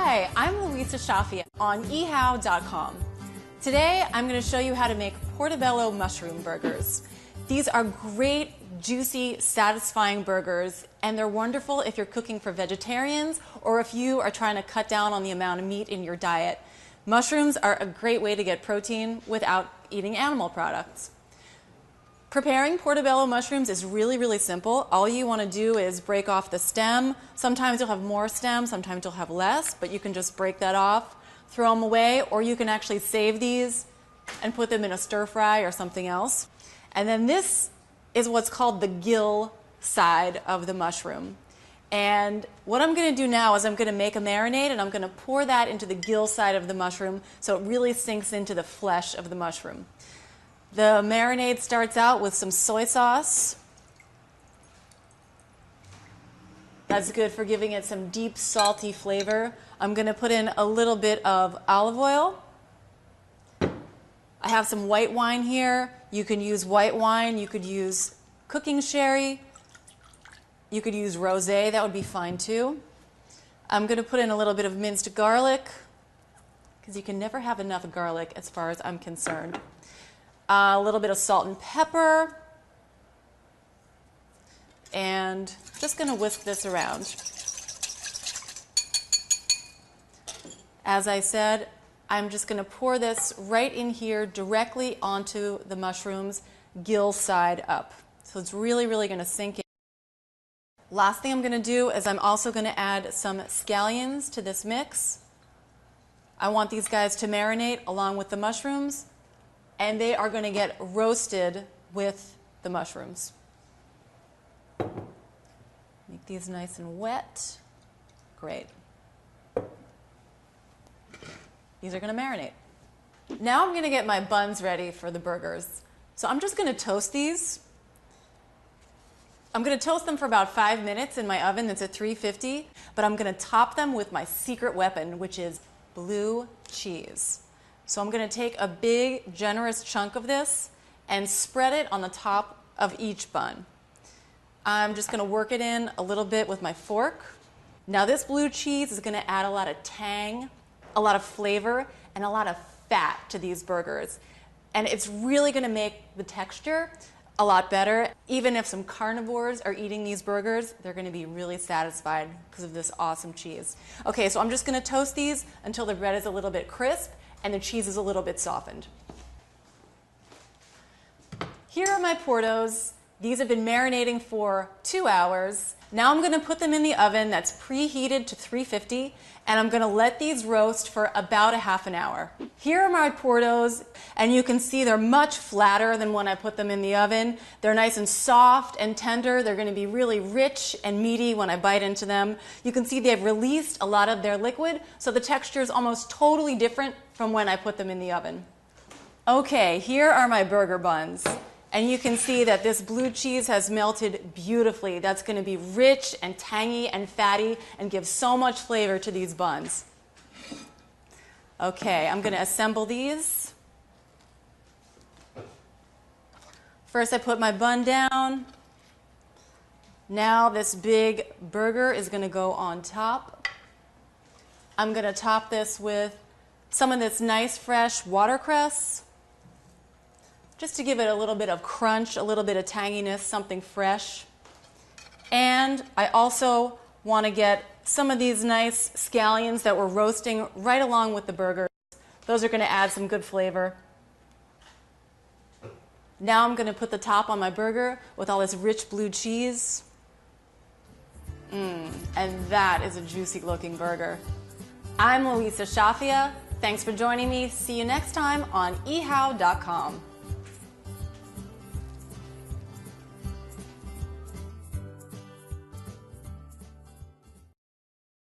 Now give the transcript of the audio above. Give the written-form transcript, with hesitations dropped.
Hi, I'm Louisa Shafia on ehow.com. Today I'm going to show you how to make Portobello mushroom burgers. These are great, juicy, satisfying burgers, and they're wonderful if you're cooking for vegetarians or if you are trying to cut down on the amount of meat in your diet. Mushrooms are a great way to get protein without eating animal products. Preparing portobello mushrooms is really simple. All you want to do is break off the stem. Sometimes you'll have more stem, sometimes you'll have less, but you can just break that off, throw them away, or you can actually save these and put them in a stir fry or something else. And then this is what's called the gill side of the mushroom. And what I'm going to do now is I'm going to make a marinade, and I'm going to pour that into the gill side of the mushroom so it really sinks into the flesh of the mushroom. The marinade starts out with some soy sauce. That's good for giving it some deep, salty flavor. I'm going to put in a little bit of olive oil. I have some white wine here. You can use white wine. You could use cooking sherry. You could use rosé. That would be fine too. I'm going to put in a little bit of minced garlic because you can never have enough garlic as far as I'm concerned. A little bit of salt and pepper, and just going to whisk this around. As I said, I'm just going to pour this right in here directly onto the mushrooms, gill side up. So it's really going to sink in. Last thing I'm going to do is I'm also going to add some scallions to this mix. I want these guys to marinate along with the mushrooms, and they are going to get roasted with the mushrooms. Make these nice and wet. Great. These are going to marinate. Now I'm going to get my buns ready for the burgers. So I'm just going to toast these. I'm going to toast them for about 5 minutes in my oven that's at 350, but I'm going to top them with my secret weapon, which is blue cheese. So I'm going to take a big, generous chunk of this and spread it on the top of each bun. I'm just going to work it in a little bit with my fork. Now this blue cheese is going to add a lot of tang, a lot of flavor, and a lot of fat to these burgers. And it's really going to make the texture a lot better. Even if some carnivores are eating these burgers, they're going to be really satisfied because of this awesome cheese. Okay, so I'm just going to toast these until the bread is a little bit crisp and the cheese is a little bit softened. Here are my Portos. These have been marinating for 2 hours. Now I'm going to put them in the oven that's preheated to 350, and I'm going to let these roast for about a half an hour. Here are my Portos, and you can see they're much flatter than when I put them in the oven. They're nice and soft and tender. They're going to be really rich and meaty when I bite into them. You can see they've released a lot of their liquid, so the texture is almost totally different from when I put them in the oven. Okay, here are my burger buns. And you can see that this blue cheese has melted beautifully. That's going to be rich and tangy and fatty and give so much flavor to these buns. Okay, I'm going to assemble these. First I put my bun down. Now this big burger is going to go on top. I'm going to top this with some of this nice fresh watercress, just to give it a little bit of crunch, a little bit of tanginess, something fresh. And I also want to get some of these nice scallions that we're roasting right along with the burgers. Those are going to add some good flavor. Now I'm going to put the top on my burger with all this rich blue cheese. And that is a juicy looking burger. I'm Louisa Shafia. Thanks for joining me. See you next time on ehow.com.